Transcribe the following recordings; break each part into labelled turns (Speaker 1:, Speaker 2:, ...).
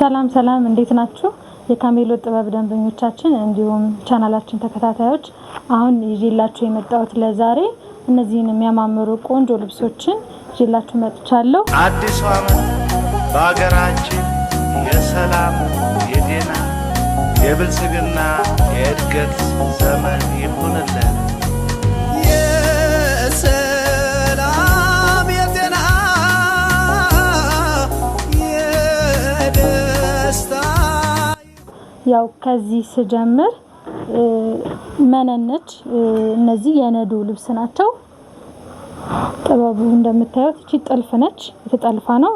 Speaker 1: ሰላም እንዴት ናችሁ? የካሜሎ ጥበብ ደንበኞቻችን እንዲሁም ቻናላችን ተከታታዮች አሁን ይዤላችሁ የመጣሁት ለዛሬ እነዚህን የሚያማምሩ ቆንጆ ልብሶችን ይዤላችሁ መጥቻለሁ።
Speaker 2: አዲስ ዓመት በአገራችን የሰላም የጤና የብልጽግና የእድገት ዘመን ይሁንልን።
Speaker 1: ያው ከዚህ ስጀምር መነነች እነዚህ የነዱ ልብስ ናቸው። ጥበቡ እንደምታዩት እቺ ጥልፍ ነች፣ የተጠልፋ ነው።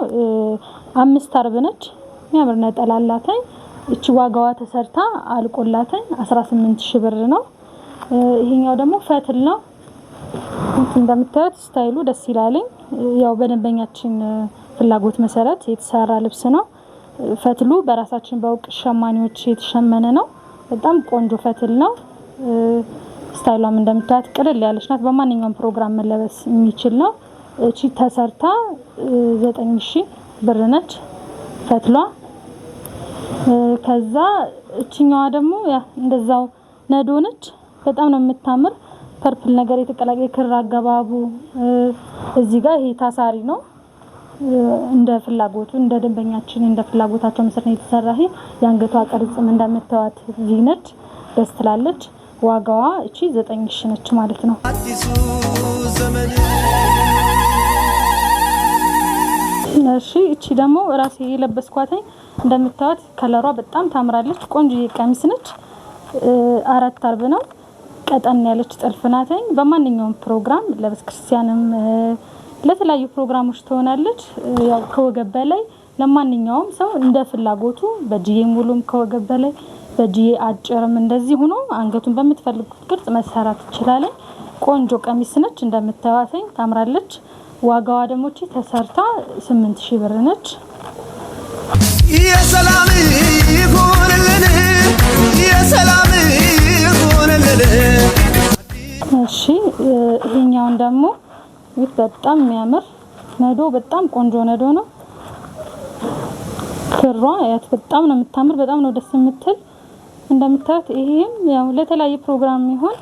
Speaker 1: 5 አርብ ነች። የሚያምር ነጠላ አላተኝ። እቺ ዋጋዋ ተሰርታ አልቆላተኝ 18000 ብር ነው። ይሄኛው ደግሞ ፈትል ነው። እንደምታዩት ስታይሉ ደስ ይላልኝ። ያው በደንበኛችን ፍላጎት መሰረት የተሰራ ልብስ ነው። ፈትሉ በራሳችን በውቅ ሸማኔዎች የተሸመነ ነው። በጣም ቆንጆ ፈትል ነው። ስታይሏም እንደምታዩት ቅልል ያለች ናት። በማንኛውም ፕሮግራም መለበስ የሚችል ነው። እቺ ተሰርታ 9000 ብር ነች ፈትሏ። ከዛ እቺኛዋ ደግሞ ያ እንደዛው ነዶ ነች። በጣም ነው የምታምር። ፐርፕል ነገር የተቀላቀለ ክር አገባቡ እዚህ ጋር ይሄ ታሳሪ ነው። እንደ ፍላጎቱ እንደ ደንበኛችን እንደ ፍላጎታቸው መሰረት የተሰራ ይሄ ያንገቷ ቅርጽም እንደምታዩት እዚህ ነች። ደስ ትላለች። ዋጋዋ እቺ 9000 ነች ማለት ነው።
Speaker 3: አዲሱ ዘመን
Speaker 1: እሺ እቺ ደግሞ ራሴ የለበስኳት እንደምታዩት ከለሯ በጣም ታምራለች። ቆንጆ ቀሚስ ነች። 4 አርብ ነው። ቀጠን ያለች ጥልፍ ናት። በማንኛውም ፕሮግራም ለቤተክርስቲያንም ለተለያዩ ፕሮግራሞች ትሆናለች። ያው ከወገብ በላይ ለማንኛውም ሰው እንደ ፍላጎቱ በጂዬ ሙሉም ከወገብ በላይ በጂዬ አጭርም እንደዚህ ሆኖ አንገቱን በምትፈልጉት ቅርጽ መሰራት ይችላል። ቆንጆ ቀሚስ ነች። እንደምታዩት ታምራለች። ዋጋዋ ደግሞ እቺ ተሰርታ 8000 ብር ነች።
Speaker 3: የሰላም ይሁንልን የሰላም ይሁንልን።
Speaker 1: እሺ ይሄኛውን ደግሞ በጣም የሚያምር ነዶ በጣም ቆንጆ ነዶ ነው። ክሯ ያት በጣም ነው የምታምር። በጣም ነው ደስ የምትል። እንደምታዩት ይሄም ያው ለተለያየ ፕሮግራም ይሆን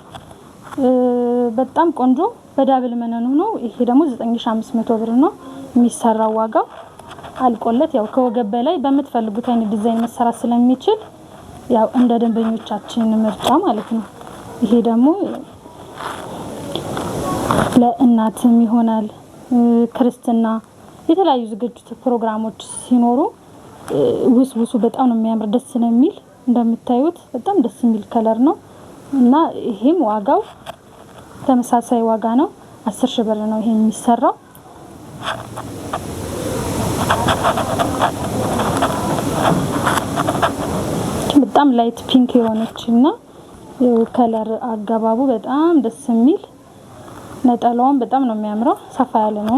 Speaker 1: በጣም ቆንጆ በዳብል መነኑ ነው። ይሄ ደግሞ 9500 ብር ነው የሚሰራው። ዋጋው አልቆለት ያው ከወገብ በላይ በምትፈልጉት አይነት ዲዛይን መሰራት ስለሚችል ያው እንደ ደንበኞቻችን ምርጫ ማለት ነው። ይሄ ደግሞ ለእናትም ይሆናል። ክርስትና የተለያዩ ዝግጅት ፕሮግራሞች ሲኖሩ ውስውሱ በጣም ነው የሚያምር። ደስ ነው የሚል። እንደምታዩት በጣም ደስ የሚል ከለር ነው እና ይሄም ዋጋው ተመሳሳይ ዋጋ ነው። 10000 ብር ነው ይሄ የሚሰራው። በጣም ላይት ፒንክ የሆነችና ከለር አገባቡ በጣም ደስ የሚል ነጠላውን በጣም ነው የሚያምረው። ሰፋ ያለ ነው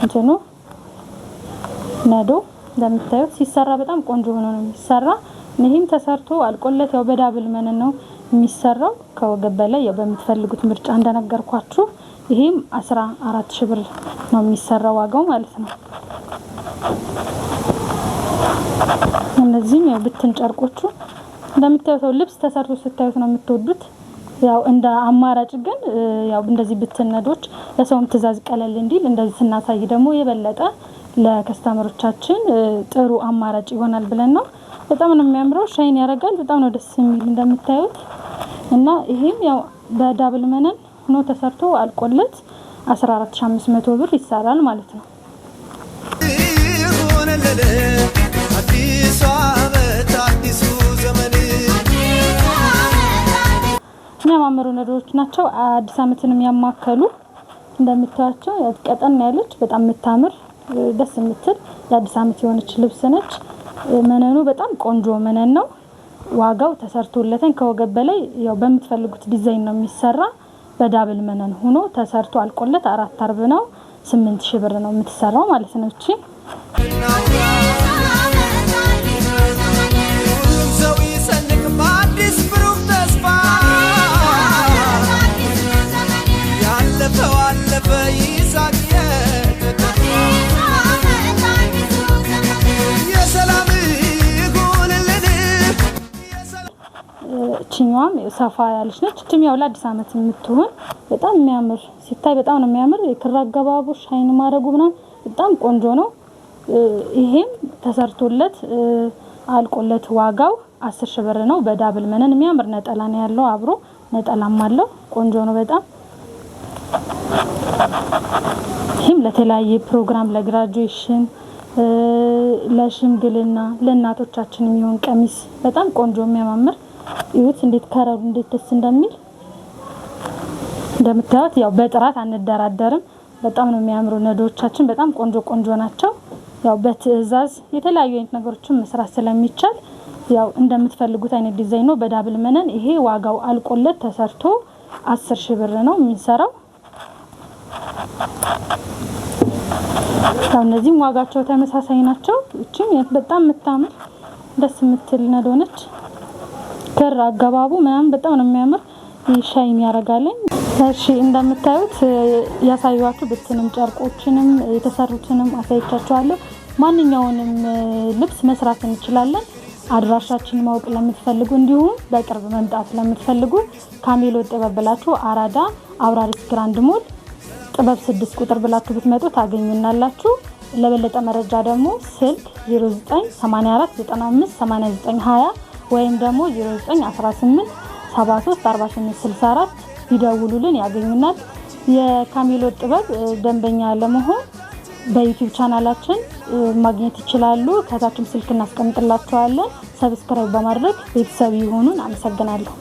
Speaker 1: እንትኑ ነዶ እንደምታዩት ሲሰራ በጣም ቆንጆ ሆኖ ነው የሚሰራ። ይሄም ተሰርቶ አልቆለት ያው በዳብል መነን ነው የሚሰራው። ከወገብ በላይ ያው በምትፈልጉት ምርጫ እንደነገርኳችሁ ይሄም 14000 ብር ነው የሚሰራው ዋጋው ማለት ነው። እነዚህም ያው ብትን ጨርቆቹ እንደምታዩት ልብስ ተሰርቶ ስታዩት ነው የምትወዱት። ያው እንደ አማራጭ ግን ያው እንደዚህ ብትነዶች ለሰውም ትዛዝ ቀለል እንዲል እንደዚህ ስናሳይ ደግሞ የበለጠ ለከስተመሮቻችን ጥሩ አማራጭ ይሆናል ብለን ነው። በጣም ነው የሚያምረው። ሻይን ያደርጋል። በጣም ነው ደስ የሚል እንደምታዩት እና ይሄም ያው በዳብል መነን ሆኖ ተሰርቶ አልቆለት 14500 ብር ይሰራል ማለት ነው።
Speaker 3: አዲሱ ዓመት አዲሱ ዘመን
Speaker 1: የሚያማምሩ ነዶች ናቸው። አዲስ ዓመትንም ያማከሉ እንደምታዩቸው ቀጠን ያለች በጣም የምታምር ደስ የምትል የአዲስ ዓመት የሆነች ልብስ ነች። መነኑ በጣም ቆንጆ መነን ነው። ዋጋው ተሰርቶለተን ከወገብ በላይ ያው በምትፈልጉት ዲዛይን ነው የሚሰራ። በዳብል መነን ሆኖ ተሰርቶ አልቆለት 4 አርብ ነው 8000 ብር ነው የምትሰራው ማለት ነው። እቺ
Speaker 3: የሰላም
Speaker 1: እቺኛዋም ሰፋ ያለች ነች። እቺም ያው ለአዲስ አመት የምትሆን በጣም የሚያምር ሲታይ በጣም ነው የሚያምር። የክር አገባቡ ሻይን ማረጉ ምናምን በጣም ቆንጆ ነው። ይሄም ተሰርቶለት አልቆለት ዋጋው 10 ሺህ ብር ነው። በዳብል መነን የሚያምር ነጠላ ነው ያለው። አብሮ ነጠላም አለው። ቆንጆ ነው በጣም። ይሄም ለተለያየ ፕሮግራም ለግራጁዌሽን፣ ለሽምግልና፣ ለእናቶቻችን የሚሆን ቀሚስ በጣም ቆንጆ የሚያማምር ይሁት እንዴት ከረሩ እንዴት ደስ እንደሚል እንደምታዩት ያው በጥራት አንደራደርም። በጣም ነው የሚያምሩ ነዶቻችን በጣም ቆንጆ ቆንጆ ናቸው። ያው በትዕዛዝ የተለያዩ አይነት ነገሮችን መስራት ስለሚቻል ያው እንደምትፈልጉት አይነት ዲዛይን ነው። በዳብል መነን ይሄ ዋጋው አልቆለት ተሰርቶ 10 ሺህ ብር ነው የሚሰራው። ያው እነዚህም ዋጋቸው ተመሳሳይ ናቸው። እቺም በጣም የምታምር ደስ የምትል ነዶ ነች። ክር አገባቡ ምናምን በጣም ነው የሚያምር። ሻይን ያረጋልኝ። እሺ እንደምታዩት ያሳዩዋችሁ ብትንም ጨርቆችንም የተሰሩትንም አሳይቻችኋለሁ። ማንኛውንም ልብስ መስራት እንችላለን። አድራሻችን ማወቅ ለምትፈልጉ እንዲሁም በቅርብ መምጣት ለምትፈልጉ ካሜሎት ጥበብ ብላችሁ አራዳ አውራሪስ ግራንድ ሞል ጥበብ 6 ቁጥር ብላችሁ ብትመጡ ታገኙናላችሁ። ለበለጠ መረጃ ደግሞ ስልክ 0984958920 ወይም ደግሞ 0918734864 ይደውሉልን ያገኙናል። የካሜሎት ጥበብ ደንበኛ ለመሆን በዩቲዩብ ቻናላችን ማግኘት ይችላሉ። ከታችም ስልክ እናስቀምጥላችኋለን። ሰብስክራይብ በማድረግ ቤተሰብ ይሁኑን። አመሰግናለሁ።